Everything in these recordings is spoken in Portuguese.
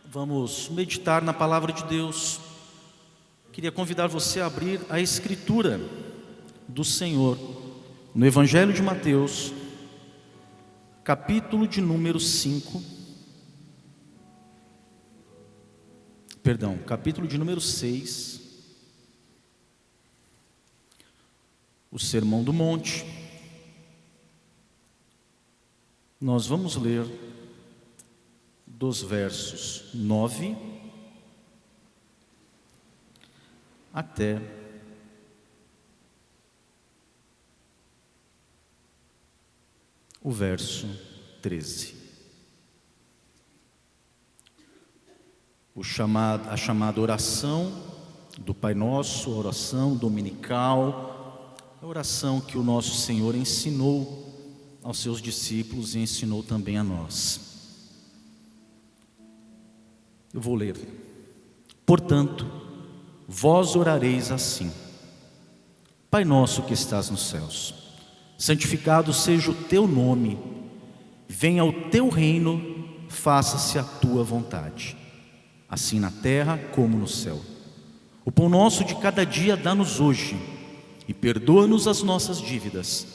Vamos meditar na palavra de Deus. Queria convidar você a abrir a Escritura do Senhor no Evangelho de Mateus, capítulo de número 5. Capítulo de número 6. O Sermão do Monte. Nós vamos ler dos versos 9 até o verso 13. A chamada oração do Pai Nosso, a oração dominical, a oração que o nosso Senhor ensinou aos seus discípulos e ensinou também a nós. Eu vou ler. Portanto, vós orareis assim: Pai nosso que estás nos céus, santificado seja o teu nome, venha o teu reino, faça-se a tua vontade, assim na terra como no céu. O pão nosso de cada dia dá-nos hoje, e perdoa-nos as nossas dívidas,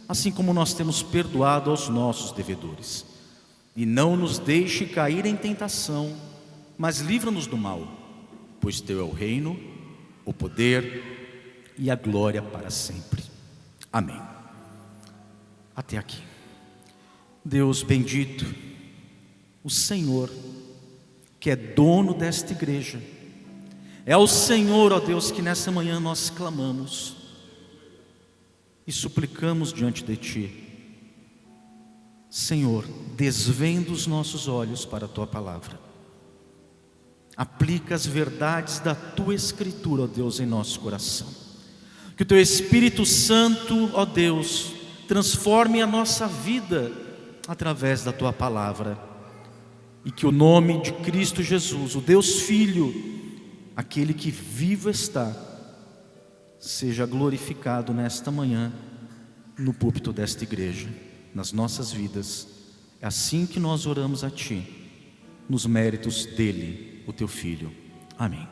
assim como nós temos perdoado aos nossos devedores. E não nos deixe cair em tentação, mas livra-nos do mal, pois teu é o reino, o poder e a glória para sempre. Amém. Até aqui. Deus bendito, o Senhor, que é dono desta igreja, é ao Senhor, ó Deus, que nessa manhã nós clamamos e suplicamos diante de Ti. Senhor, desvenda os nossos olhos para a Tua palavra. Aplica as verdades da Tua Escritura, ó Deus, em nosso coração. Que o Teu Espírito Santo, ó Deus, transforme a nossa vida através da Tua palavra. E que o nome de Cristo Jesus, o Deus Filho, aquele que vivo está, seja glorificado nesta manhã, no púlpito desta igreja, nas nossas vidas. É assim que nós oramos a Ti, nos méritos dEle, o Teu Filho. Amém.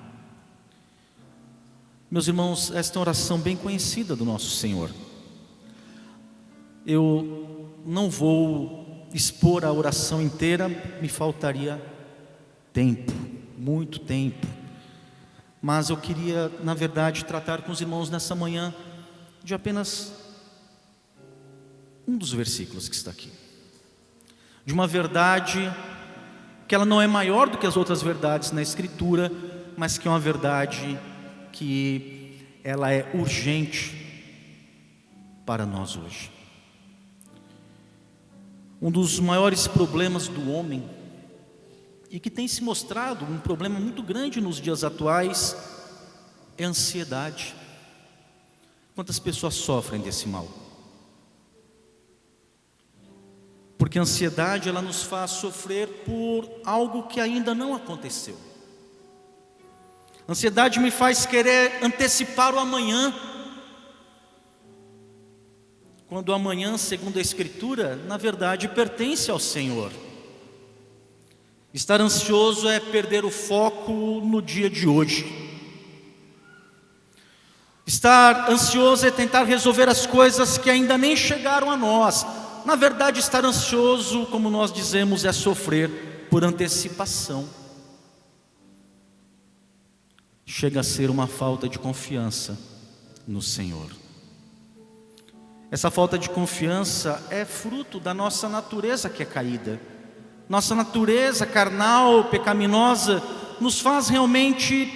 Meus irmãos, esta é uma oração bem conhecida do nosso Senhor. Eu não vou expor a oração inteira, me faltaria tempo, muito tempo. Mas eu queria, na verdade, tratar com os irmãos nessa manhã de apenas um dos versículos que está aqui. De uma verdade que ela não é maior do que as outras verdades na Escritura, mas que é uma verdade que ela é urgente para nós hoje. Um dos maiores problemas do homem, e que tem se mostrado um problema muito grande nos dias atuais, é a ansiedade. Quantas pessoas sofrem desse mal? Porque a ansiedade, ela nos faz sofrer por algo que ainda não aconteceu. A ansiedade me faz querer antecipar o amanhã, quando o amanhã, segundo a Escritura, na verdade pertence ao Senhor. Estar ansioso é perder o foco no dia de hoje. Estar ansioso é tentar resolver as coisas que ainda nem chegaram a nós. Na verdade, estar ansioso, como nós dizemos, é sofrer por antecipação. Chega a ser uma falta de confiança no Senhor. Essa falta de confiança é fruto da nossa natureza que é caída. Nossa natureza carnal, pecaminosa, nos faz realmente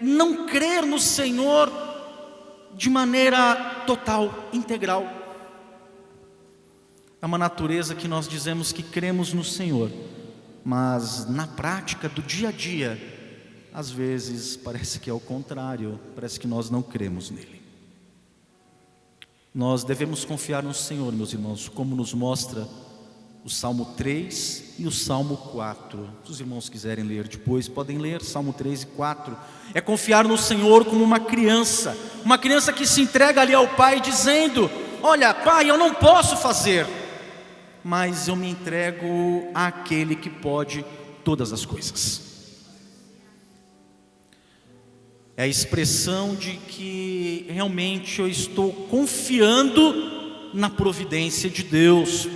não crer no Senhor de maneira total, integral. É uma natureza que nós dizemos que cremos no Senhor, mas na prática do dia a dia, às vezes parece que é o contrário, parece que nós não cremos nele. Nós devemos confiar no Senhor, meus irmãos, como nos mostra o Salmo 3 e o Salmo 4. Se os irmãos quiserem ler depois, podem ler Salmo 3 e 4. É confiar no Senhor como uma criança que se entrega ali ao Pai dizendo: olha, Pai, eu não posso fazer, mas eu me entrego àquele que pode todas as coisas. É a expressão de que realmente eu estou confiando na providência de Deus.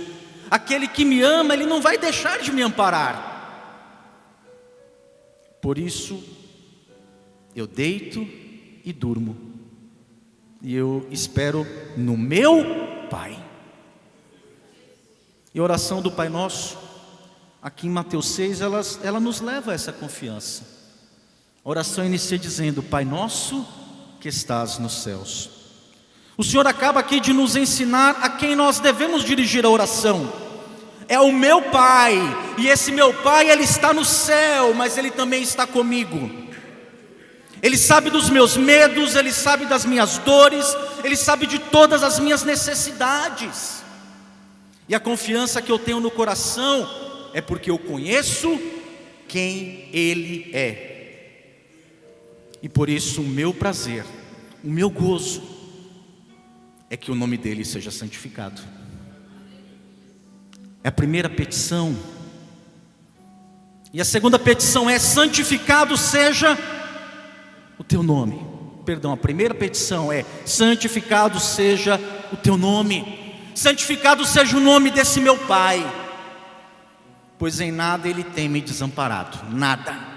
Aquele que me ama, Ele não vai deixar de me amparar. Por isso, eu deito e durmo, e eu espero no meu Pai. E a oração do Pai Nosso, aqui em Mateus 6, ela nos leva a essa confiança. A oração inicia dizendo: Pai Nosso que estás nos céus. O Senhor acaba aqui de nos ensinar a quem nós devemos dirigir a oração. É o meu Pai, e esse meu Pai, Ele está no céu, mas Ele também está comigo. Ele sabe dos meus medos, Ele sabe das minhas dores, Ele sabe de todas as minhas necessidades. E a confiança que eu tenho no coração é porque eu conheço quem Ele é. E por isso o meu prazer, o meu gozo, é que o nome dEle seja santificado. É a primeira petição. E a segunda petição é: santificado seja o teu nome. Perdão, a primeira petição é: santificado seja o teu nome. Santificado seja o nome desse meu Pai, pois em nada Ele tem me desamparado, nada.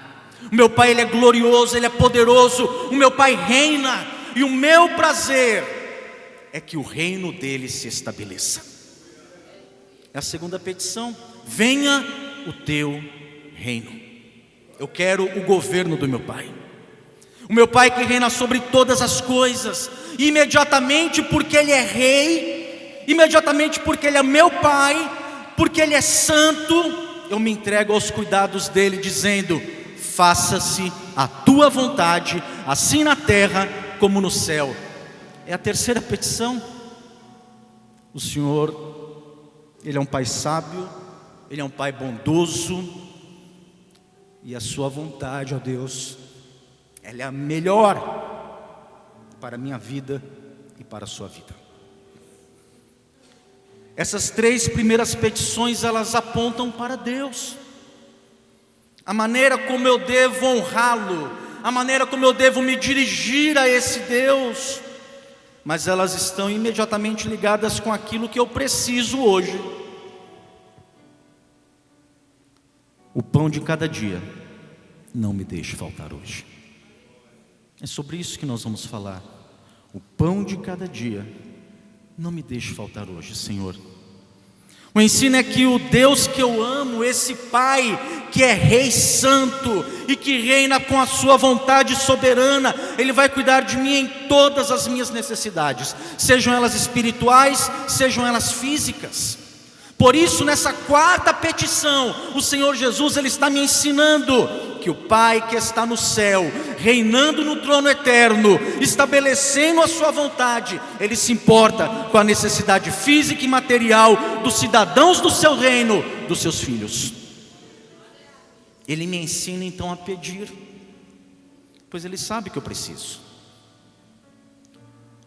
O meu Pai, Ele é glorioso, Ele é poderoso. O meu Pai reina, e o meu prazer é que o reino dEle se estabeleça. É a segunda petição: venha o teu reino. Eu quero o governo do meu Pai. O meu Pai que reina sobre todas as coisas. E imediatamente porque Ele é rei, imediatamente porque Ele é meu Pai, porque Ele é santo, eu me entrego aos cuidados dEle, dizendo: faça-se a tua vontade, assim na terra como no céu. É a terceira petição. O Senhor, Ele é um Pai sábio, Ele é um Pai bondoso, e a sua vontade, ó Deus, ela é a melhor para a minha vida e para a sua vida. Essas três primeiras petições, elas apontam para Deus. A maneira como eu devo honrá-lo, a maneira como eu devo me dirigir a esse Deus, mas elas estão imediatamente ligadas com aquilo que eu preciso hoje. O pão de cada dia não me deixe faltar hoje. É sobre isso que nós vamos falar. O pão de cada dia não me deixe faltar hoje, Senhor. O ensino é que o Deus que eu amo, esse Pai que é Rei Santo e que reina com a sua vontade soberana, Ele vai cuidar de mim em todas as minhas necessidades, sejam elas espirituais, sejam elas físicas. Por isso, nessa quarta petição, o Senhor Jesus, Ele está me ensinando que o Pai que está no céu, reinando no trono eterno, estabelecendo a sua vontade, Ele se importa com a necessidade física e material dos cidadãos do seu reino, dos seus filhos. Ele me ensina então a pedir, pois Ele sabe que eu preciso.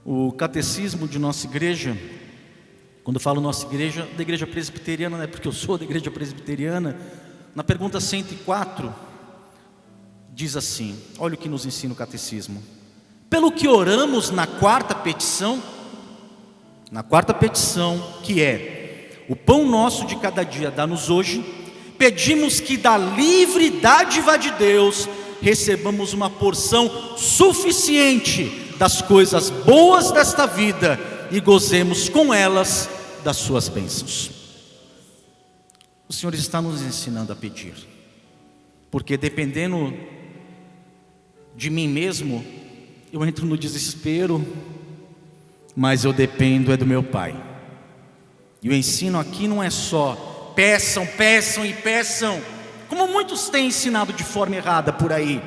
O catecismo de nossa igreja, quando eu falo nossa igreja, da igreja presbiteriana, não é porque eu sou da igreja presbiteriana, na pergunta 104, diz assim, olha o que nos ensina o catecismo: pelo que oramos na quarta petição, que é: o pão nosso de cada dia dá-nos hoje, pedimos que da livre dádiva de Deus recebamos uma porção suficiente das coisas boas desta vida e gozemos com elas das suas bênçãos. O Senhor está nos ensinando a pedir, porque dependendo de mim mesmo, eu entro no desespero, mas eu dependo é do meu Pai. E o ensino aqui não é só peçam, peçam e peçam, como muitos têm ensinado de forma errada por aí,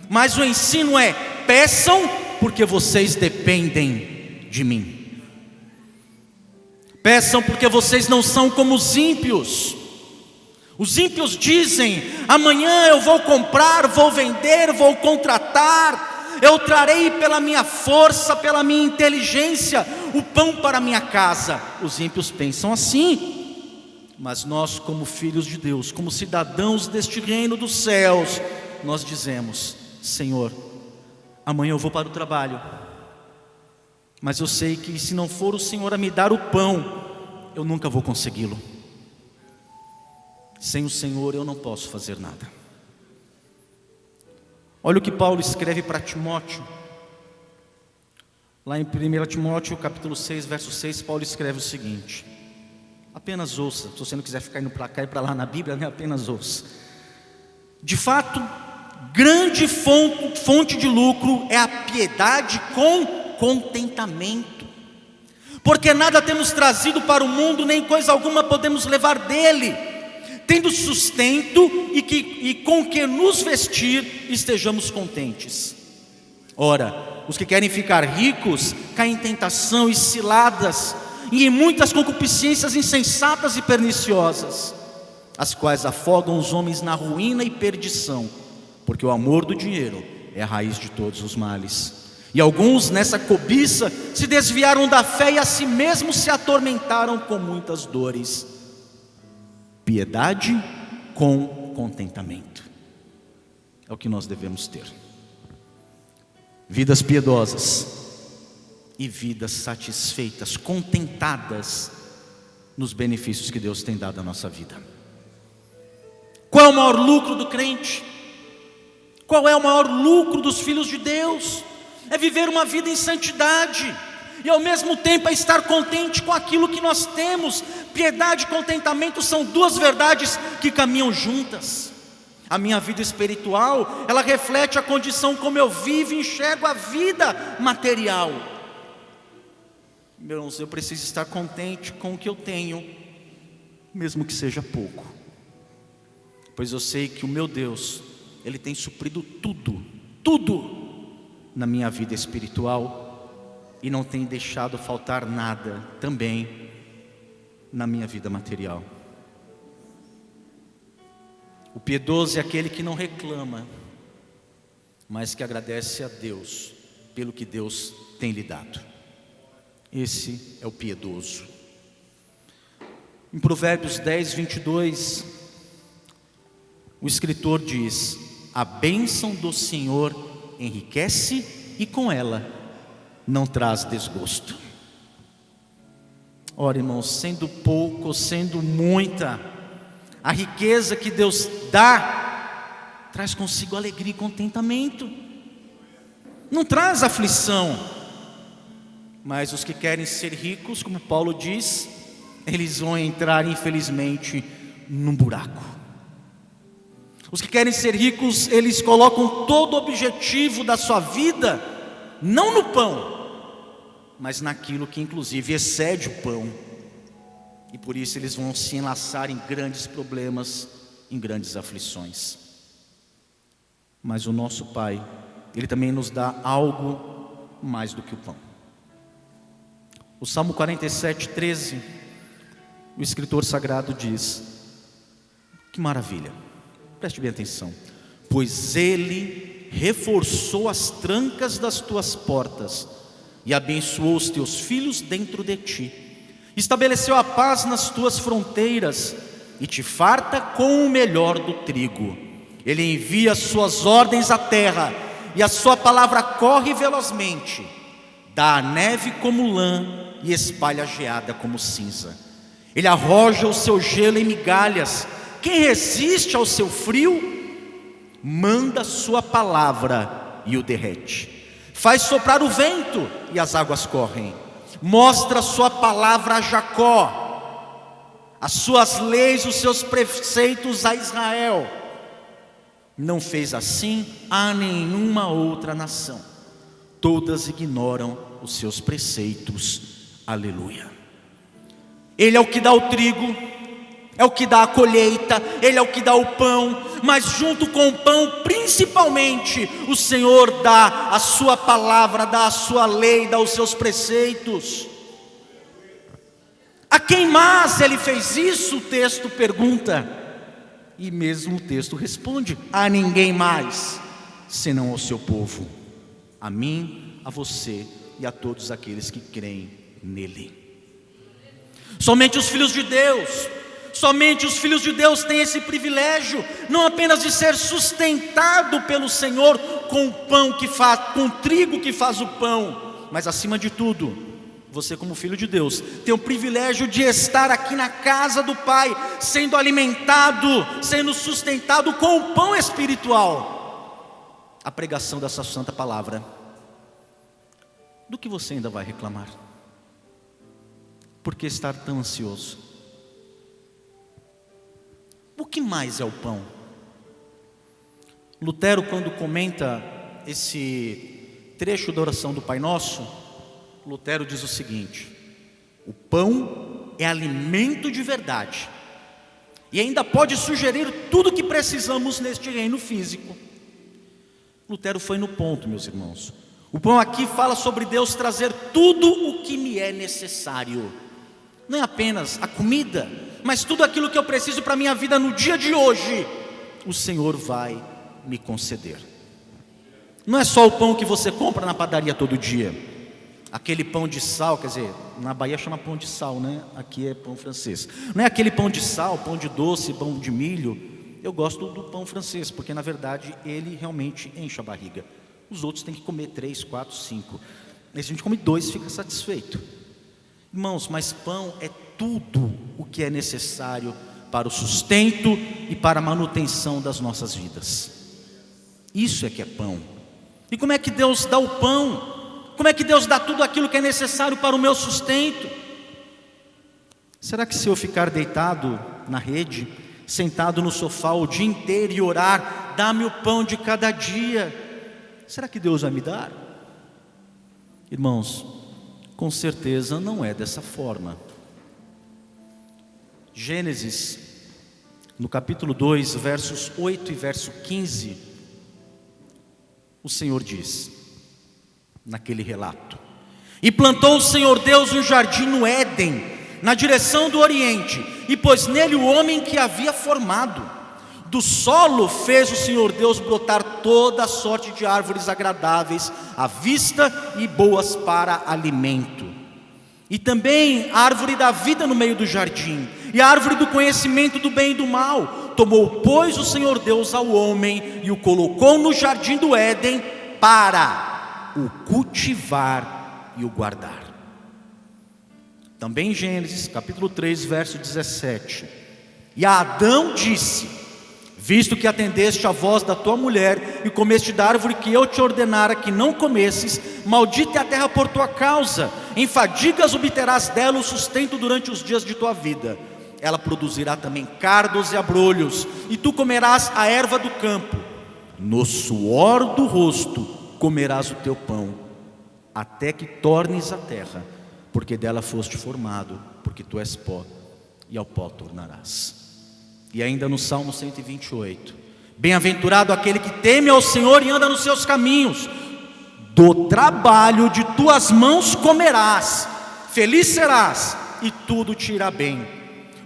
mas o ensino é: peçam porque vocês dependem de mim. Peçam porque vocês não são como os ímpios. Os ímpios dizem: amanhã eu vou comprar, vou vender, vou contratar, eu trarei pela minha força, pela minha inteligência, o pão para a minha casa. Os ímpios pensam assim. Mas nós, como filhos de Deus, como cidadãos deste reino dos céus, nós dizemos: Senhor, amanhã eu vou para o trabalho, mas eu sei que se não for o Senhor a me dar o pão, eu nunca vou consegui-lo. Sem o Senhor eu não posso fazer nada. Olha o que Paulo escreve para Timóteo. Lá em 1 Timóteo capítulo 6, verso 6, Paulo escreve o seguinte: apenas ouça, se você não quiser ficar indo para cá e para lá na Bíblia, né? Apenas ouça. De fato, grande fonte de lucro é a piedade com contentamento, porque nada temos trazido para o mundo, nem coisa alguma podemos levar dele. Tendo sustento e com que nos vestir, estejamos contentes. Ora, os que querem ficar ricos caem em tentação e ciladas, e em muitas concupiscências insensatas e perniciosas, as quais afogam os homens na ruína e perdição, porque o amor do dinheiro é a raiz de todos os males. E alguns nessa cobiça se desviaram da fé e a si mesmos se atormentaram com muitas dores. Piedade com contentamento é o que nós devemos ter. Vidas piedosas e vidas satisfeitas, contentadas nos benefícios que Deus tem dado à nossa vida. Qual é o maior lucro do crente? Qual é o maior lucro dos filhos de Deus? É viver uma vida em santidade e ao mesmo tempo é estar contente com aquilo que nós temos. Piedade e contentamento são duas verdades que caminham juntas. A minha vida espiritual, ela reflete a condição como eu vivo e enxergo a vida material. Meus irmãos, eu preciso estar contente com o que eu tenho, mesmo que seja pouco, pois eu sei que o meu Deus, Ele tem suprido tudo na minha vida espiritual, e não tem deixado faltar nada também na minha vida material. O piedoso é aquele que não reclama, mas que agradece a Deus pelo que Deus tem lhe dado. Esse é o piedoso. Em Provérbios 10, 22, o escritor diz: a bênção do Senhor enriquece e com ela não traz desgosto. Ora, irmãos, sendo pouco ou sendo muita, a riqueza que Deus dá traz consigo alegria e contentamento, não traz aflição. Mas os que querem ser ricos, como Paulo diz, eles vão entrar infelizmente num buraco. Os que querem ser ricos, eles colocam todo o objetivo da sua vida não no pão, mas naquilo que inclusive excede o pão, e por isso eles vão se enlaçar em grandes problemas, em grandes aflições. Mas o nosso Pai, Ele também nos dá algo mais do que o pão. O Salmo 47, 13, o escritor sagrado diz: que maravilha, preste bem atenção: pois Ele reforçou as trancas das tuas portas e abençoou os teus filhos dentro de ti. Estabeleceu a paz nas tuas fronteiras e te farta com o melhor do trigo. Ele envia as suas ordens à terra e a sua palavra corre velozmente. Dá a neve como lã e espalha a geada como cinza. Ele arroja o seu gelo em migalhas. Quem resiste ao seu frio? Manda sua palavra e o derrete. Faz soprar o vento e as águas correm. Mostra sua palavra a Jacó, as suas leis, os seus preceitos a Israel. Não fez assim a nenhuma outra nação. Todas ignoram os seus preceitos. Aleluia. Ele é o que dá o trigo, é o que dá a colheita, Ele é o que dá o pão, mas junto com o pão, principalmente, o Senhor dá a sua palavra, dá a sua lei, dá os seus preceitos. A quem mais Ele fez isso? O texto pergunta, e mesmo o texto responde: a ninguém mais, senão ao seu povo, a mim, a você e a todos aqueles que creem nele. Somente os filhos de Deus, Somente os filhos de Deus têm esse privilégio, não apenas de ser sustentado pelo Senhor com o pão que faz, com o trigo que faz o pão, mas acima de tudo, você como filho de Deus tem o privilégio de estar aqui na casa do Pai, sendo alimentado, sendo sustentado com o pão espiritual, a pregação dessa santa palavra. Do que você ainda vai reclamar? Por que estar tão ansioso? O que mais é o pão? Lutero, quando comenta esse trecho da oração do Pai Nosso, Lutero diz o seguinte: o pão é alimento de verdade, e ainda pode sugerir tudo o que precisamos neste reino físico. Lutero foi no ponto, meus irmãos. O pão aqui fala sobre Deus trazer tudo o que me é necessário, não é apenas a comida, mas tudo aquilo que eu preciso para a minha vida no dia de hoje, o Senhor vai me conceder. Não é só o pão que você compra na padaria todo dia, aquele pão de sal, quer dizer, na Bahia chama pão de sal, né? Aqui é pão francês. Não é aquele pão de sal, pão de doce, pão de milho. Eu gosto do pão francês, porque na verdade ele realmente enche a barriga. Os outros tem que comer 3, 4, 5. Se a gente come 2, fica satisfeito. Irmãos, mas pão é tudo o que é necessário para o sustento e para a manutenção das nossas vidas. Isso é que é pão. E como é que Deus dá o pão? Como é que Deus dá tudo aquilo que é necessário para o meu sustento? Será que se eu ficar deitado na rede, sentado no sofá o dia inteiro e orar, dá-me o pão de cada dia, será que Deus vai me dar? Irmãos, com certeza não é dessa forma. Gênesis, no capítulo 2, versos 8 e verso 15, o Senhor diz, naquele relato: e plantou o Senhor Deus um jardim no Éden, na direção do Oriente, e pôs nele o homem que havia formado. Do solo fez o Senhor Deus brotar toda a sorte de árvores agradáveis à vista e boas para alimento, e também a árvore da vida no meio do jardim, e a árvore do conhecimento do bem e do mal. Tomou, pois, o Senhor Deus ao homem e o colocou no jardim do Éden para o cultivar e o guardar. Também em Gênesis capítulo 3, verso 17: e a Adão disse: visto que atendeste à voz da tua mulher e comeste da árvore que eu te ordenara que não comesses, maldita é a terra por tua causa, em fadigas obterás dela o sustento durante os dias de tua vida. Ela produzirá também cardos e abrolhos, e tu comerás a erva do campo. No suor do rosto comerás o teu pão, até que tornes a terra, porque dela foste formado, porque tu és pó, e ao pó tornarás. E ainda no Salmo 128: bem-aventurado aquele que teme ao Senhor e anda nos seus caminhos. Do trabalho de tuas mãos comerás, feliz serás, e tudo te irá bem.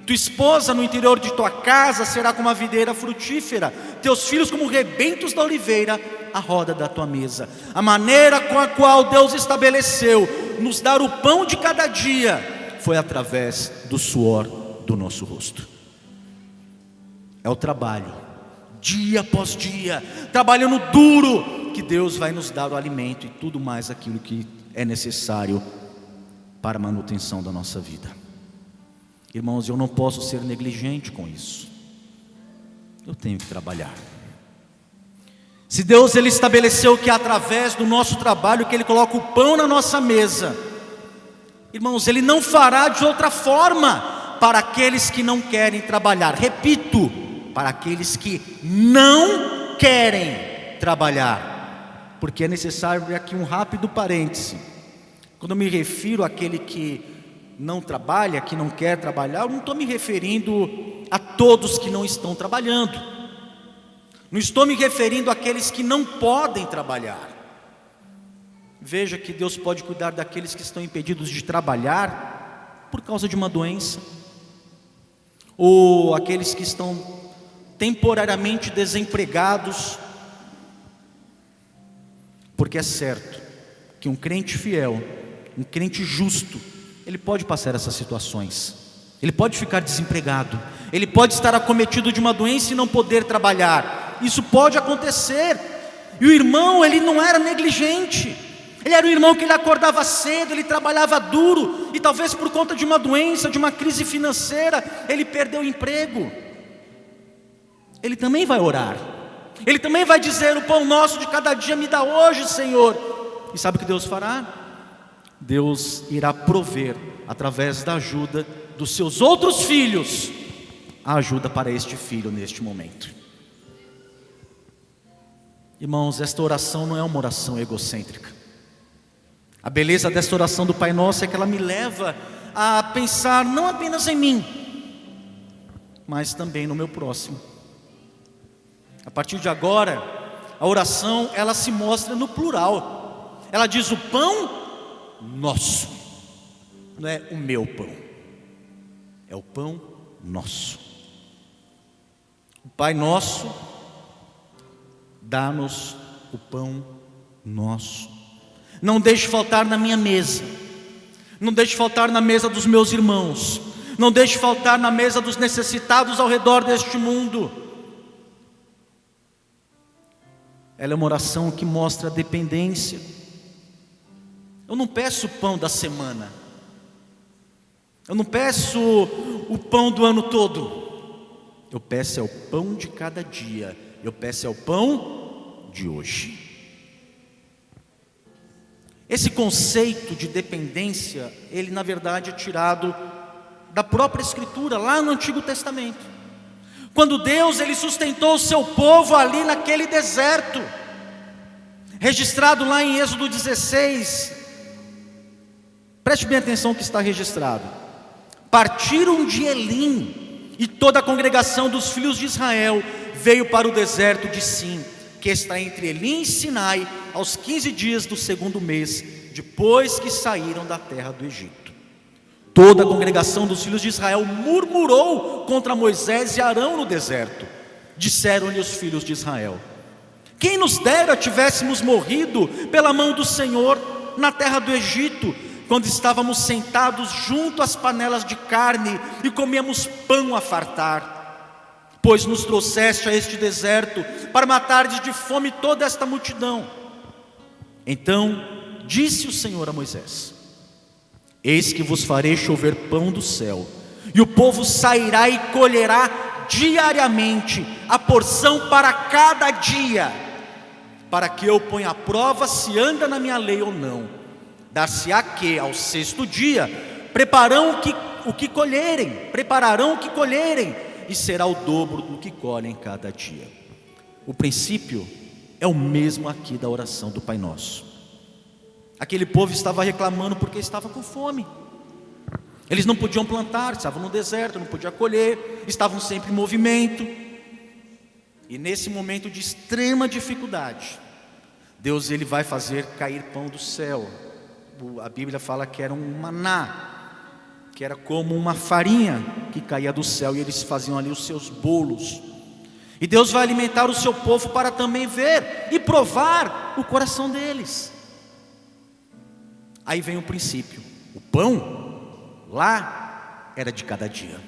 Tua esposa no interior de tua casa será como a videira frutífera, teus filhos como rebentos da oliveira à roda da tua mesa. A maneira com a qual Deus estabeleceu nos dar o pão de cada dia foi através do suor do nosso rosto. É o trabalho, dia após dia, trabalhando duro, que Deus vai nos dar o alimento e tudo mais aquilo que é necessário para a manutenção da nossa vida. Irmãos, eu não posso ser negligente com isso. Eu tenho que trabalhar. Se Deus ele estabeleceu que é através do nosso trabalho que Ele coloca o pão na nossa mesa, irmãos, Ele não fará de outra forma para aqueles que não querem trabalhar. Repito, para aqueles que não querem trabalhar. Porque é necessário aqui um rápido parêntese. Quando eu me refiro àquele que não trabalha, que não quer trabalhar, eu não estou me referindo a todos que não estão trabalhando. Não estou me referindo àqueles que não podem trabalhar. Veja que Deus pode cuidar daqueles que estão impedidos de trabalhar por causa de uma doença, ou aqueles que estão temporariamente desempregados, porque é certo que um crente fiel, um crente justo, ele pode passar essas situações, ele pode ficar desempregado, Ele pode estar acometido de uma doença e não poder trabalhar. Isso pode acontecer. E o irmão, ele não era negligente. Ele era um irmão que ele acordava cedo, ele trabalhava duro, e talvez por conta de uma doença, de uma crise financeira, ele perdeu o emprego. Ele também vai orar. Ele também vai dizer: o pão nosso de cada dia me dá hoje, Senhor. E sabe o que Deus fará? Deus irá prover, através da ajuda dos seus outros filhos, a ajuda para este filho neste momento. Irmãos, esta oração não é uma oração egocêntrica. A beleza desta oração do Pai Nosso é que ela me leva a pensar não apenas em mim, mas também no meu próximo. A partir de agora, a oração, ela se mostra no plural. Ela diz: o pão nosso. Não é o meu pão, é o pão nosso. O Pai Nosso, dá-nos o pão nosso. Não deixe faltar na minha mesa, não deixe faltar na mesa dos meus irmãos, não deixe faltar na mesa dos necessitados ao redor deste mundo. Ela é uma oração que mostra a dependência. Eu não peço o pão da semana, eu não peço o pão do ano todo. Eu peço é o pão de cada dia. Eu peço é o pão de hoje. Esse conceito de dependência, ele na verdade é tirado da própria Escritura, lá no Antigo Testamento. Quando Deus, ele sustentou o seu povo ali naquele deserto, registrado lá em Êxodo 16. Preste bem atenção o que está registrado. Partiram de Elim, e toda a congregação dos filhos de Israel veio para o deserto de Sim, que está entre Elim e Sinai, aos 15 dias do segundo mês, depois que saíram da terra do Egito. Toda a congregação dos filhos de Israel murmurou contra Moisés e Arão no deserto. Disseram-lhe os filhos de Israel: quem nos dera tivéssemos morrido pela mão do Senhor na terra do Egito, quando estávamos sentados junto às panelas de carne e comíamos pão a fartar. Pois nos trouxeste a este deserto para matardes de fome toda esta multidão. Então disse o Senhor a Moisés: eis que vos farei chover pão do céu, e o povo sairá e colherá diariamente a porção para cada dia, para que eu ponha à prova se anda na minha lei ou não. Dar-se-á que ao sexto dia prepararão o que colherem, e será o dobro do que colhem cada dia. O princípio é o mesmo aqui da oração do Pai Nosso. Aquele povo estava reclamando porque estava com fome. Eles não podiam plantar, estavam no deserto, não podiam colher, estavam sempre em movimento. E nesse momento de extrema dificuldade, Deus, ele vai fazer cair pão do céu. A Bíblia fala que era um maná, que era como uma farinha que caía do céu, e eles faziam ali os seus bolos. E Deus vai alimentar o seu povo para também ver e provar o coração deles. Aí vem o princípio: o pão lá era de cada dia,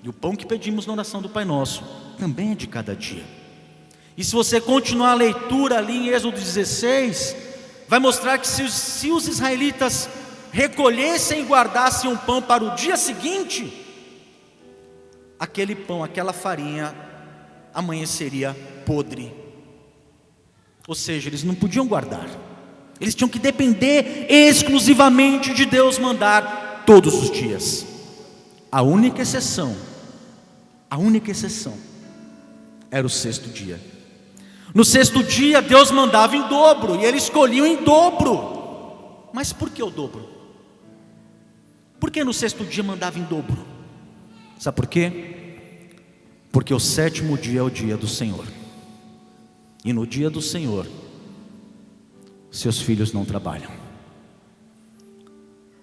e o pão que pedimos na oração do Pai Nosso também é de cada dia. E se você continuar a leitura ali em Êxodo 16, vai mostrar que se os israelitas recolhessem e guardassem um pão para o dia seguinte, aquele pão, aquela farinha amanheceria podre. Ou seja, eles não podiam guardar, eles tinham que depender exclusivamente de Deus mandar todos os dias. A única exceção era o sexto dia. No sexto dia Deus mandava em dobro, e eles colhiam em dobro. Mas por que o dobro? Por que no sexto dia mandava em dobro? Sabe por quê? Porque o sétimo dia é o dia do Senhor, e no dia do Senhor seus filhos não trabalham.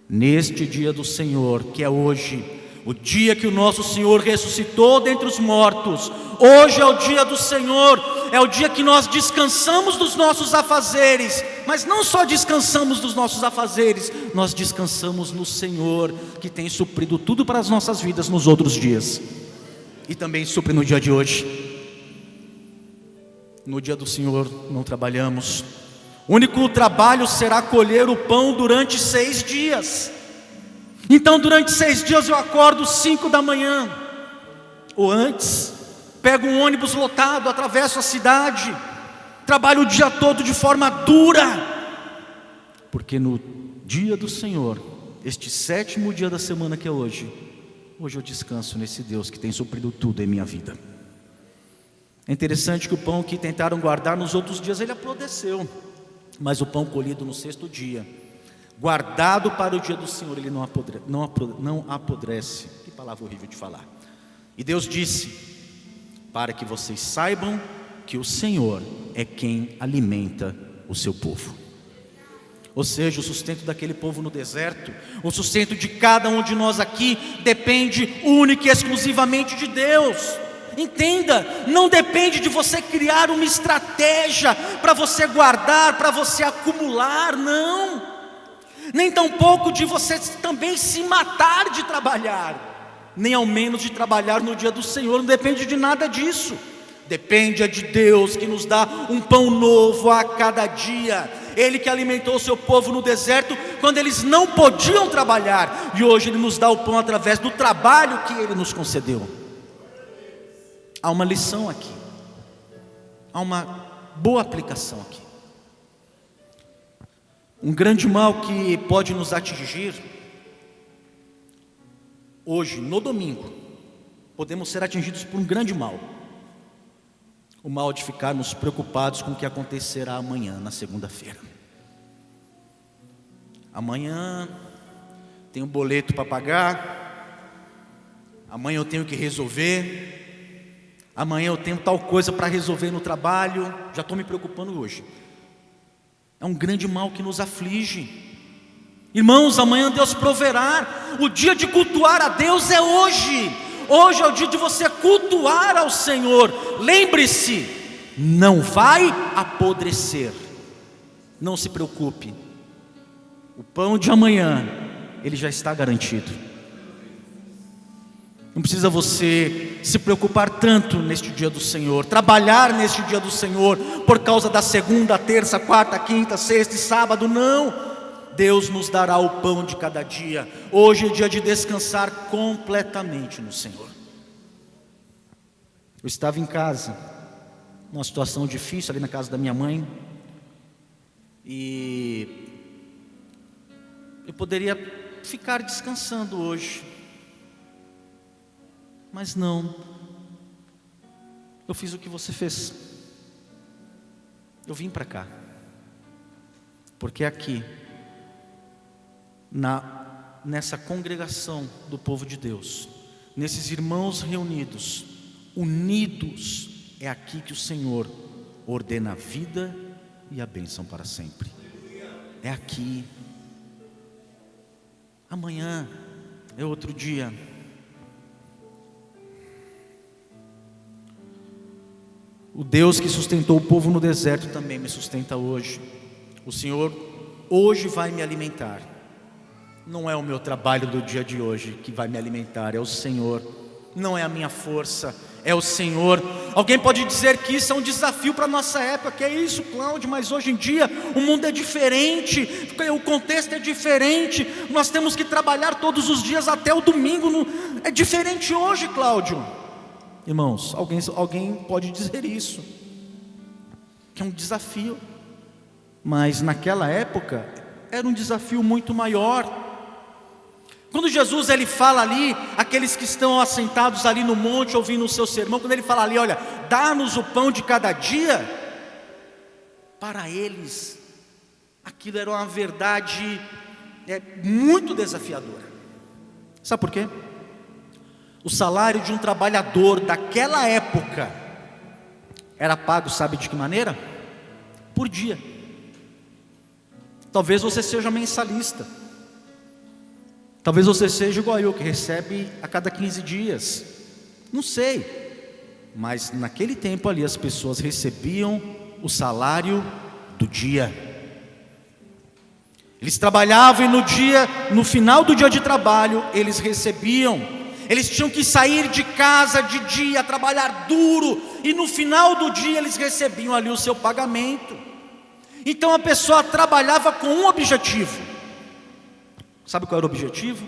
Neste dia do Senhor, que é hoje, o dia que o nosso Senhor ressuscitou dentre os mortos, hoje é o dia do Senhor, é o dia que nós descansamos dos nossos afazeres. Mas não só descansamos dos nossos afazeres, nós descansamos no Senhor, que tem suprido tudo para as nossas vidas nos outros dias. e também supre no dia de hoje. No dia do Senhor não trabalhamos. O único trabalho será colher o pão durante 6 dias. Então durante 6 dias eu acordo 5 da manhã, ou antes, pego um ônibus lotado, atravesso a cidade, trabalho o dia todo de forma dura, porque no dia do Senhor, este 7º dia da semana que é hoje eu descanso nesse Deus que tem suprido tudo em minha vida. É interessante que o pão que tentaram guardar nos outros dias, ele apodreceu, mas o pão colhido no 6º dia, guardado para o dia do Senhor, ele não apodrece. Que palavra horrível de falar. E Deus disse: para que vocês saibam que o Senhor é quem alimenta o seu povo. Ou seja, o sustento daquele povo no deserto, o sustento de cada um de nós aqui, depende única e exclusivamente de Deus. Entenda, não depende de você criar uma estratégia para você guardar, para você acumular, não. Nem tampouco de você também se matar de trabalhar, nem ao menos de trabalhar no dia do Senhor. Não depende de nada disso. Depende de Deus, que nos dá um pão novo a cada dia. Ele que alimentou o seu povo no deserto, quando eles não podiam trabalhar, e hoje Ele nos dá o pão através do trabalho que Ele nos concedeu. Há uma lição aqui, há uma boa aplicação aqui. Um grande mal que pode nos atingir hoje, no domingo, podemos ser atingidos por um grande mal. O mal de ficarmos preocupados com o que acontecerá amanhã, na segunda-feira. Amanhã tem um boleto para pagar, amanhã eu tenho que resolver, amanhã eu tenho tal coisa para resolver no trabalho, já estou me preocupando hoje. É um grande mal que nos aflige. Irmãos, amanhã Deus proverá. O dia de cultuar a Deus é hoje. Hoje é o dia de você cultuar ao Senhor. Lembre-se, não vai apodrecer. Não se preocupe. O pão de amanhã, ele já está garantido. Não precisa você se preocupar tanto neste dia do Senhor, trabalhar neste dia do Senhor, por causa da segunda, terça, quarta, quinta, sexta e sábado, não. Deus nos dará o pão de cada dia. Hoje é dia de descansar completamente no Senhor. Eu estava em casa, numa situação difícil ali na casa da minha mãe, e eu poderia ficar descansando hoje, mas não. Eu fiz o que você fez. Eu vim para cá, porque aqui, nessa congregação do povo de Deus, nesses irmãos reunidos, unidos, é aqui que o Senhor ordena a vida e a bênção para sempre. É aqui. Amanhã é outro dia. O Deus que sustentou o povo no deserto também me sustenta hoje. O Senhor hoje vai me alimentar. Não é o meu trabalho do dia de hoje que vai me alimentar, é o Senhor. Não é a minha força, é o Senhor. Alguém pode dizer que isso é um desafio para a nossa época. Que é isso, Cláudio? Mas hoje em dia o mundo é diferente, o contexto é diferente. Nós temos que trabalhar todos os dias até o domingo. É diferente hoje, Cláudio. Irmãos, alguém pode dizer isso, que é um desafio. Mas naquela época era um desafio muito maior. Quando Jesus ele fala ali, aqueles que estão assentados ali no monte ouvindo o seu sermão, quando ele fala ali, olha, dá-nos o pão de cada dia, para eles aquilo era uma verdade muito desafiadora. Sabe por quê? O salário de um trabalhador daquela época era pago, sabe de que maneira? Por dia. Talvez você seja mensalista, talvez você seja igual eu, que recebe a cada 15 dias, não sei. Mas naquele tempo ali as pessoas recebiam o salário do dia. Eles trabalhavam e no final do dia de trabalho eles recebiam. Eles tinham que sair de casa de dia, trabalhar duro, e no final do dia eles recebiam ali o seu pagamento. Então a pessoa trabalhava com um objetivo. Sabe qual era o objetivo?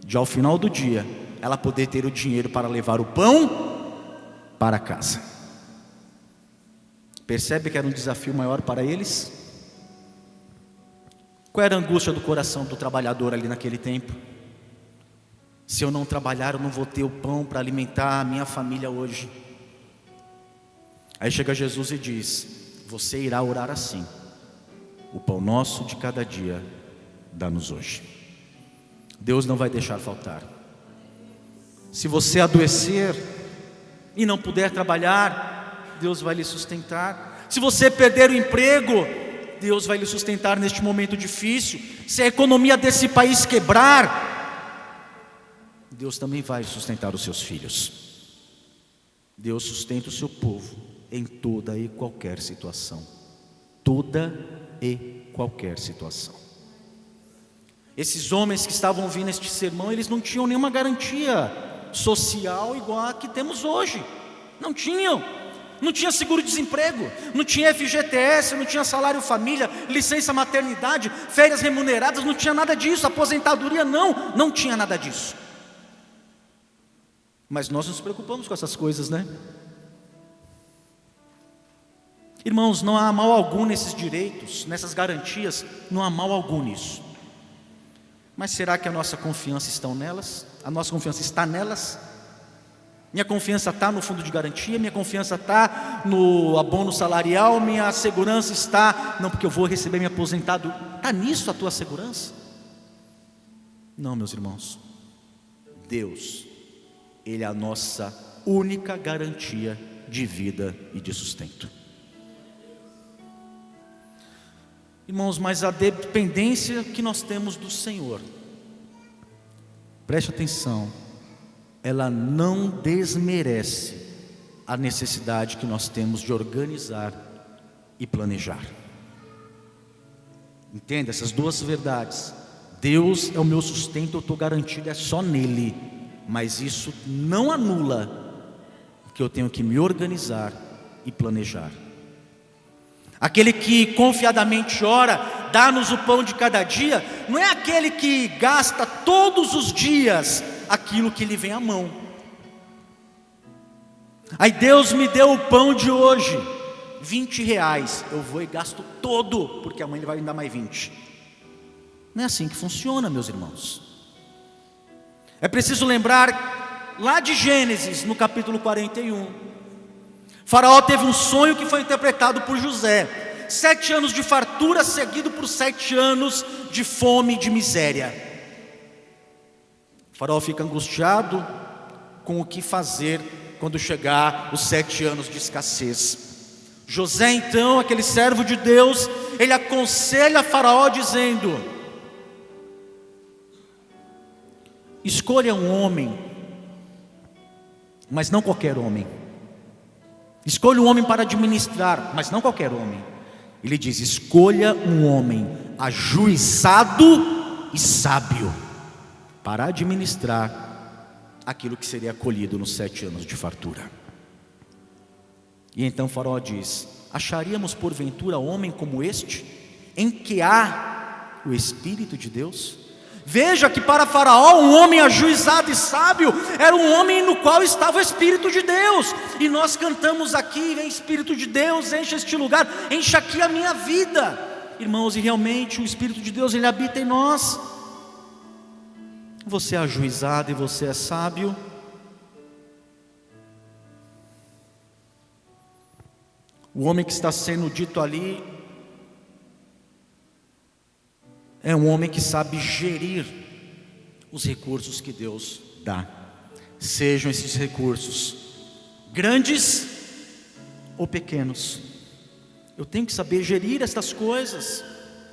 De ao final do dia, ela poder ter o dinheiro para levar o pão para casa. Percebe que era um desafio maior para eles? Qual era a angústia do coração do trabalhador ali naquele tempo? Se eu não trabalhar, eu não vou ter o pão para alimentar a minha família hoje. Aí chega Jesus e diz: você irá orar assim: o pão nosso de cada dia dá-nos hoje. Deus não vai deixar faltar. Se você adoecer e não puder trabalhar, Deus vai lhe sustentar. Se você perder o emprego, Deus vai lhe sustentar neste momento difícil. Se a economia desse país quebrar, Deus também vai sustentar os seus filhos. Deus sustenta o seu povo em toda e qualquer situação. Toda e qualquer situação. Esses homens que estavam ouvindo este sermão, eles não tinham nenhuma garantia social igual a que temos hoje. Não tinham. Não tinha seguro-desemprego, não tinha FGTS, não tinha salário família, licença maternidade, férias remuneradas, não tinha nada disso, aposentadoria não tinha nada disso. Mas nós nos preocupamos com essas coisas, né? Irmãos, não há mal algum nesses direitos, nessas garantias, não há mal algum nisso. Mas será que a nossa confiança está nelas? A nossa confiança está nelas? Minha confiança está no fundo de garantia, minha confiança está no abono salarial, minha segurança está, não porque eu vou receber minha aposentado, está nisso a tua segurança? Não, meus irmãos. Deus, Ele é a nossa única garantia de vida e de sustento. Irmãos, mas a dependência que nós temos do Senhor, preste atenção, ela não desmerece a necessidade que nós temos de organizar e planejar. Entenda essas duas verdades. Deus é o meu sustento, eu estou garantido, é só nele. Mas isso não anula que eu tenho que me organizar e planejar. Aquele que confiadamente ora, dá-nos o pão de cada dia, não é aquele que gasta todos os dias aquilo que lhe vem à mão. Aí Deus me deu o pão de hoje, R$20, eu vou e gasto todo, porque amanhã Ele vai me dar mais 20. Não é assim que funciona, meus irmãos. É preciso lembrar lá de Gênesis, no capítulo 41. Faraó teve um sonho que foi interpretado por José. 7 anos de fartura seguido por 7 anos de fome e de miséria. O faraó fica angustiado com o que fazer quando chegar os 7 anos de escassez. José então, aquele servo de Deus, ele aconselha Faraó dizendo: escolha um homem, mas não qualquer homem. Escolha um homem para administrar, mas não qualquer homem. Ele diz: escolha um homem ajuizado e sábio para administrar aquilo que seria colhido nos 7 anos de fartura. E então Faraó diz: acharíamos porventura homem como este, em que há o Espírito de Deus? Veja que para Faraó um homem ajuizado e sábio era um homem no qual estava o Espírito de Deus. E nós cantamos aqui: vem Espírito de Deus, enche este lugar, enche aqui a minha vida. Irmãos, e realmente o Espírito de Deus, Ele habita em nós. Você é ajuizado e você é sábio? O homem que está sendo dito ali é um homem que sabe gerir os recursos que Deus dá. Sejam esses recursos grandes ou pequenos, eu tenho que saber gerir estas coisas.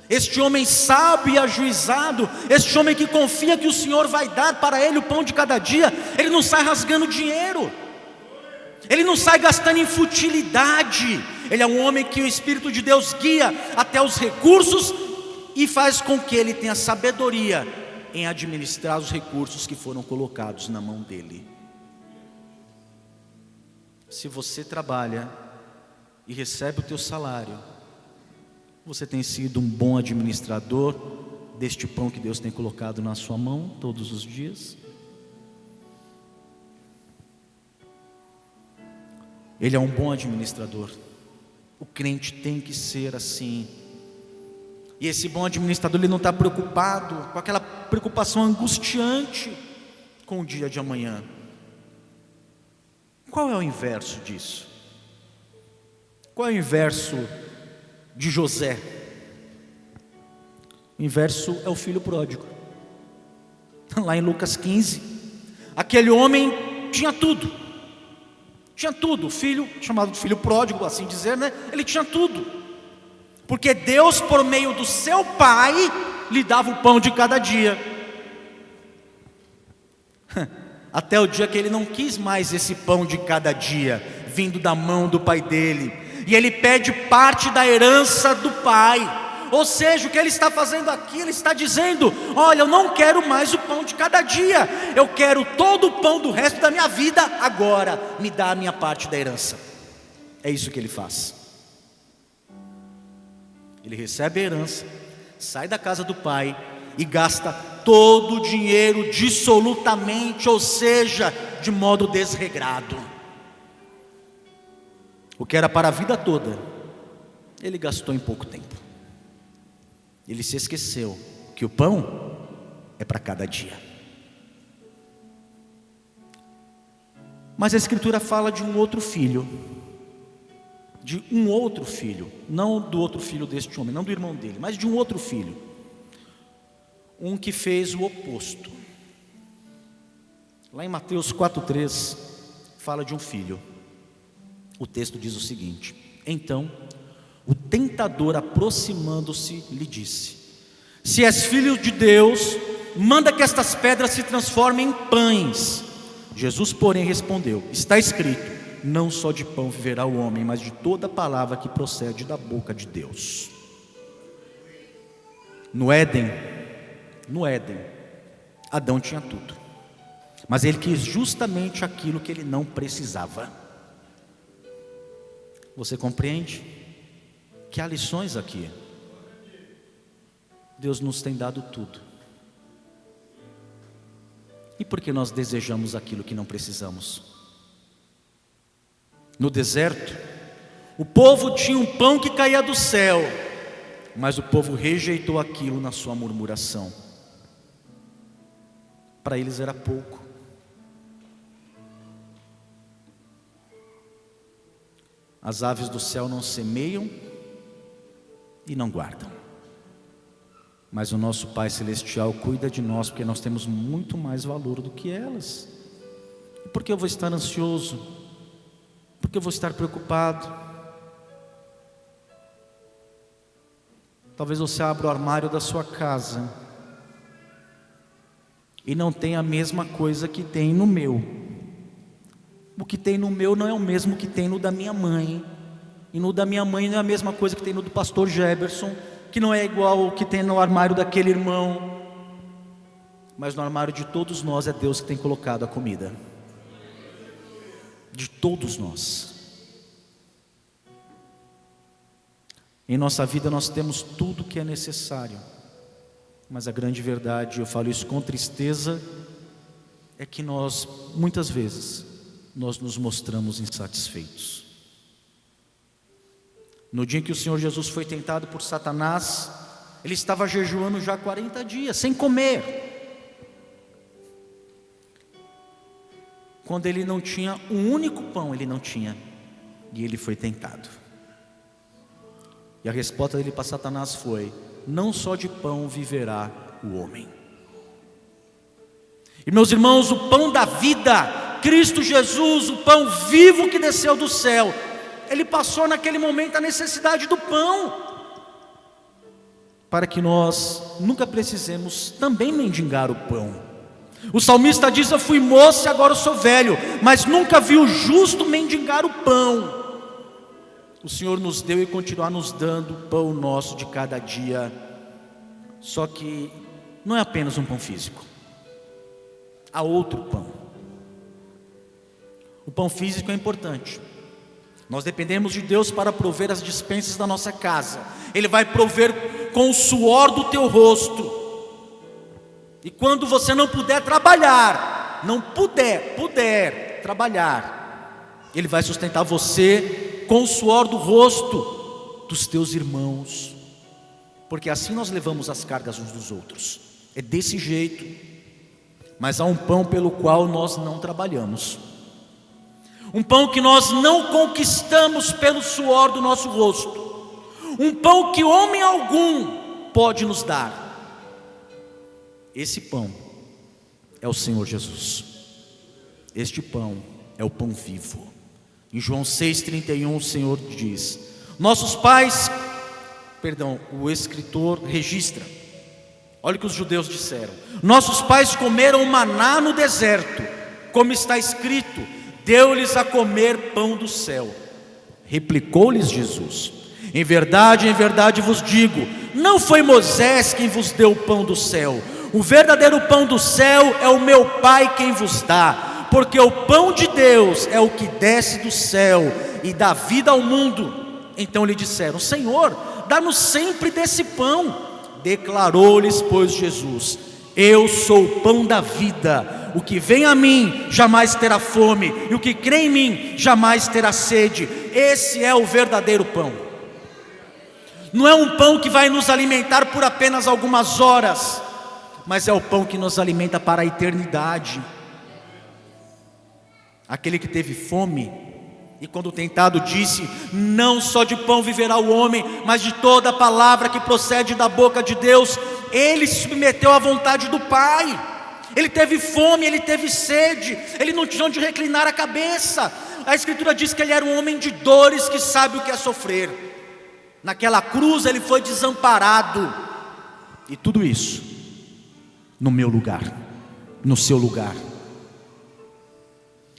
Este homem sábio e ajuizado, este homem que confia que o Senhor vai dar para ele o pão de cada dia, ele não sai rasgando dinheiro, ele não sai gastando em futilidade. Ele é um homem que o Espírito de Deus guia até os recursos e faz com que ele tenha sabedoria em administrar os recursos que foram colocados na mão dele. Se você trabalha e recebe o teu salário, você tem sido um bom administrador deste pão que Deus tem colocado na sua mão todos os dias? Ele é um bom administrador. O crente tem que ser assim. E esse bom administrador, ele não está preocupado com aquela preocupação angustiante com o dia de amanhã. Qual é o inverso disso? Qual é o inverso de José? O inverso é o filho pródigo. Lá em Lucas 15, aquele homem tinha tudo. Tinha tudo, o filho, chamado de filho pródigo, assim dizer, né? Ele tinha tudo, porque Deus, por meio do seu pai, lhe dava o pão de cada dia. Até o dia que ele não quis mais esse pão de cada dia, vindo da mão do pai dele, e ele pede parte da herança do pai. Ou seja, o que ele está fazendo aqui, ele está dizendo: olha, eu não quero mais o pão de cada dia, eu quero todo o pão do resto da minha vida, agora me dá a minha parte da herança. É isso que ele faz. Ele recebe a herança, sai da casa do pai e gasta todo o dinheiro dissolutamente, ou seja, de modo desregrado. O que era para a vida toda, ele gastou em pouco tempo. Ele se esqueceu que o pão é para cada dia. Mas a Escritura fala de um outro filho, não do outro filho deste homem, não do irmão dele, mas de um outro filho, um que fez o oposto. Lá em Mateus 4,3 fala de um filho. O texto diz o seguinte: então o tentador, aproximando-se, lhe disse: se és filho de Deus, manda que estas pedras se transformem em pães. Jesus, porém, respondeu: está escrito, não só de pão viverá o homem, mas de toda palavra que procede da boca de Deus. No Éden, Adão tinha tudo, mas ele quis justamente aquilo que ele não precisava. Você compreende? Que há lições aqui. Deus nos tem dado tudo. E por que nós desejamos aquilo que não precisamos? No deserto, o povo tinha um pão que caía do céu, mas o povo rejeitou aquilo na sua murmuração. Para eles era pouco. As aves do céu não semeiam e não guardam, mas o nosso Pai Celestial cuida de nós, porque nós temos muito mais valor do que elas. E por que eu vou estar ansioso? Por que eu vou estar preocupado? Talvez você abra o armário da sua casa e não tenha a mesma coisa que tem no meu. O que tem no meu não é o mesmo que tem no da minha mãe, e no da minha mãe não é a mesma coisa que tem no do pastor Jefferson, que não é igual ao que tem no armário daquele irmão. Mas no armário de todos nós é Deus que tem colocado a comida. De todos nós. Em nossa vida nós temos tudo que é necessário, mas a grande verdade, eu falo isso com tristeza, é que nós, muitas vezes, nós nos mostramos insatisfeitos. No dia em que o Senhor Jesus foi tentado por Satanás, ele estava jejuando já 40 dias, sem comer. Quando ele não tinha um único pão, ele não tinha, e ele foi tentado. E a resposta dele para Satanás foi: não só de pão viverá o homem. E meus irmãos, o pão da vida, Cristo Jesus, o pão vivo que desceu do céu, ele passou naquele momento a necessidade do pão, para que nós nunca precisemos também mendigar o pão. O salmista diz: eu fui moço e agora eu sou velho, mas nunca vi o justo mendigar o pão. O Senhor nos deu e continuar nos dando o pão nosso de cada dia. Só que não é apenas um pão físico. Há outro pão. O pão físico é importante. Nós dependemos de Deus para prover as despensas da nossa casa. Ele vai prover com o suor do teu rosto. E quando você não puder trabalhar, não puder trabalhar, Ele vai sustentar você com o suor do rosto dos teus irmãos. Porque assim nós levamos as cargas uns dos outros. É desse jeito. Mas há um pão pelo qual nós não trabalhamos. Um pão que nós não conquistamos pelo suor do nosso rosto. Um pão que homem algum pode nos dar. Esse pão é o Senhor Jesus. Este pão é o pão vivo. Em João 6,31 o Senhor diz: o escritor registra, olha o que os judeus disseram: nossos pais comeram maná no deserto, como está escrito, deu-lhes a comer pão do céu. Replicou-lhes Jesus: em verdade vos digo, não foi Moisés quem vos deu o pão do céu. O verdadeiro pão do céu é o meu Pai quem vos dá, porque o pão de Deus é o que desce do céu e dá vida ao mundo. Então lhe disseram: Senhor, dá-nos sempre desse pão. Declarou-lhes, pois, Jesus: eu sou o pão da vida. O que vem a mim jamais terá fome, e o que crê em mim jamais terá sede. Esse é o verdadeiro pão. Não é um pão que vai nos alimentar por apenas algumas horas, mas é o pão que nos alimenta para a eternidade. Aquele que teve fome, e quando tentado disse: não só de pão viverá o homem, mas de toda a palavra que procede da boca de Deus. Ele se submeteu à vontade do Pai. Ele teve fome, ele teve sede, ele não tinha onde reclinar a cabeça. A Escritura diz que ele era um homem de dores, que sabe o que é sofrer. Naquela cruz ele foi desamparado. E tudo isso no meu lugar, no seu lugar,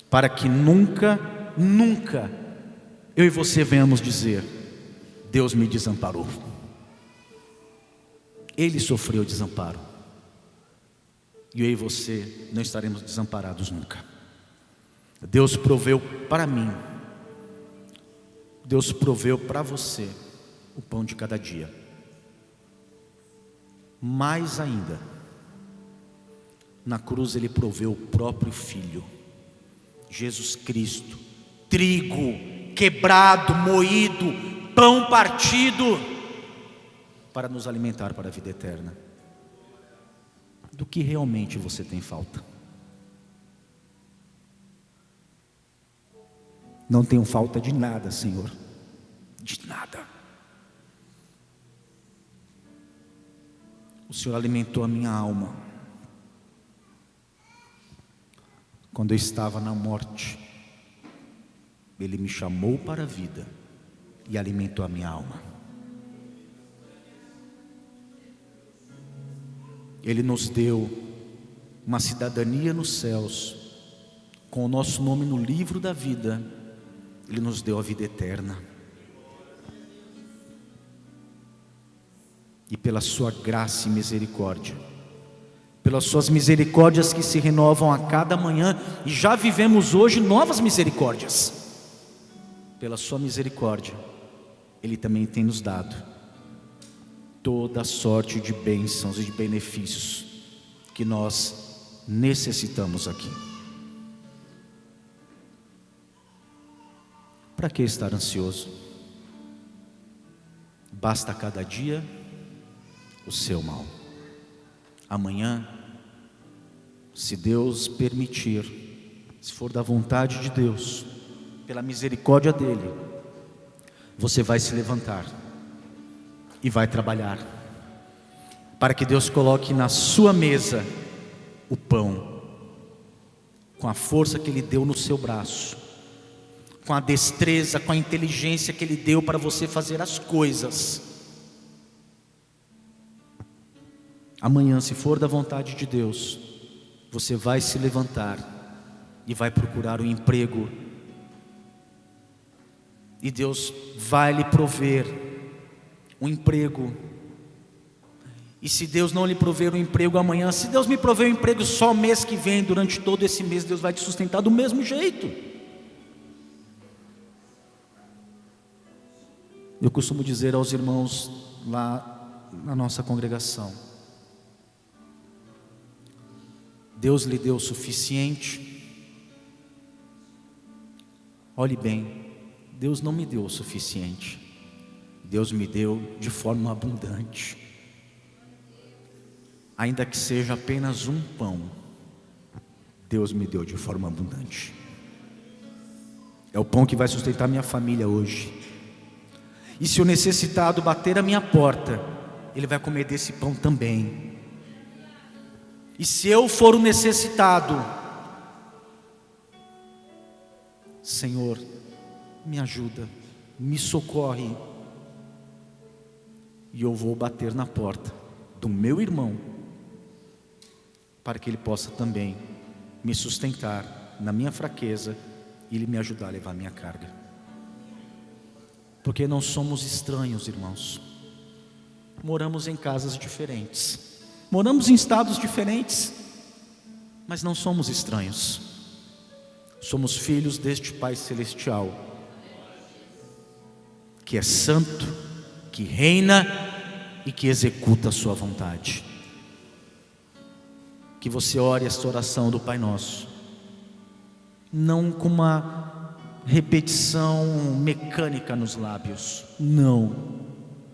para que nunca eu e você venhamos dizer: Deus me desamparou. Ele sofreu desamparo, e eu e você não estaremos desamparados nunca. Deus proveu para mim, Deus proveu para você o pão de cada dia. Mais ainda, na cruz Ele proveu o próprio Filho, Jesus Cristo, trigo quebrado, moído, pão partido, para nos alimentar para a vida eterna. Do que realmente você tem falta? Não tenho falta de nada, Senhor, de nada. O Senhor alimentou a minha alma quando eu estava na morte. Ele me chamou para a vida e alimentou a minha alma. Ele nos deu uma cidadania nos céus, com o nosso nome no livro da vida. Ele nos deu a vida eterna. E pela sua graça e misericórdia, pelas suas misericórdias que se renovam a cada manhã, e já vivemos hoje novas misericórdias. Pela sua misericórdia, Ele também tem nos dado toda sorte de bênçãos e de benefícios que nós necessitamos aqui. Para que estar ansioso? Basta cada dia o seu mal. Amanhã, se Deus permitir, se for da vontade de Deus, pela misericórdia dEle, você vai se levantar e vai trabalhar, para que Deus coloque na sua mesa o pão, com a força que Ele deu no seu braço, com a destreza, com a inteligência que Ele deu para você fazer as coisas. Amanhã, se for da vontade de Deus, você vai se levantar e vai procurar um emprego, e Deus vai lhe prover um emprego, E se Deus não lhe prover um emprego amanhã, se Deus me prover um emprego só mês que vem, durante todo esse mês, Deus vai te sustentar do mesmo jeito. Eu costumo dizer aos irmãos lá na nossa congregação: Deus lhe deu o suficiente. Olhe bem, Deus não me deu o suficiente, Deus me deu de forma abundante. Ainda que seja apenas um pão, Deus me deu de forma abundante. É o pão que vai sustentar minha família hoje. E se o necessitado bater a minha porta, ele vai comer desse pão também. E se eu for o necessitado, Senhor, me ajuda, me socorre, e eu vou bater na porta do meu irmão, para que ele possa também me sustentar na minha fraqueza e ele me ajudar a levar a minha carga. Porque não somos estranhos, irmãos. Moramos em casas diferentes, moramos em estados diferentes, mas não somos estranhos. Somos filhos deste Pai Celestial, que é santo, que reina e que executa a sua vontade. Que você ore esta oração do Pai Nosso, não com uma repetição mecânica nos lábios, não,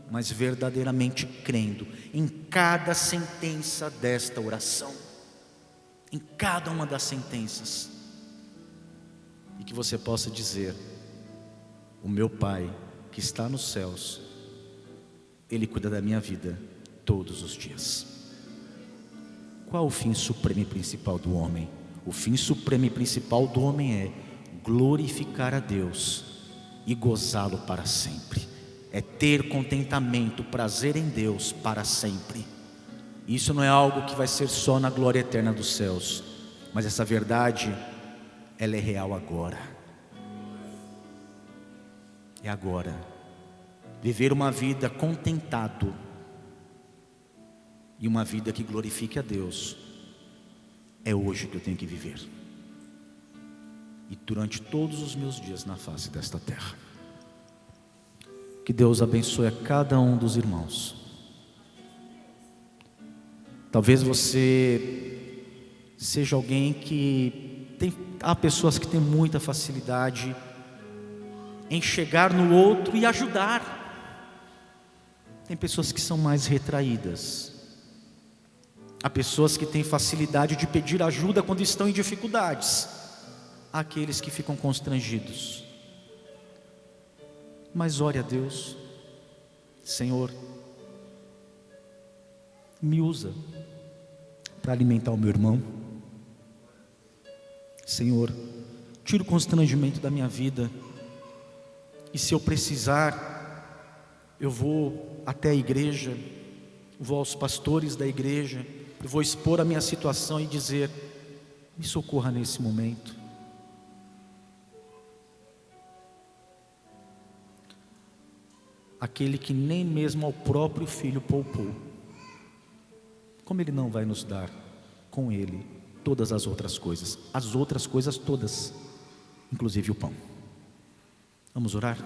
mas verdadeiramente crendo em cada sentença desta oração, em cada uma das sentenças, e que você possa dizer: o meu Pai que está nos céus, Ele cuida da minha vida todos os dias. Qual o fim supremo e principal do homem? O fim supremo e principal do homem é glorificar a Deus e gozá-lo para sempre. É ter contentamento, prazer em Deus para sempre. Isso não é algo que vai ser só na glória eterna dos céus, mas essa verdade, ela é real agora. É agora. Viver uma vida contentado e uma vida que glorifique a Deus, é hoje que eu tenho que viver, e durante todos os meus dias na face desta terra. Que Deus abençoe a cada um dos irmãos. Talvez você seja alguém que há pessoas que têm muita facilidade em chegar no outro e ajudar. Tem pessoas que são mais retraídas. Há pessoas que têm facilidade de pedir ajuda quando estão em dificuldades. Há aqueles que ficam constrangidos. Mas ore a Deus: Senhor, me usa para alimentar o meu irmão. Senhor, tira o constrangimento da minha vida. E se eu precisar, eu vou até a igreja, vou aos pastores da igreja, eu vou expor a minha situação e dizer: me socorra nesse momento. Aquele que nem mesmo ao próprio filho poupou, como Ele não vai nos dar com Ele todas as outras coisas todas, inclusive o pão? Vamos orar?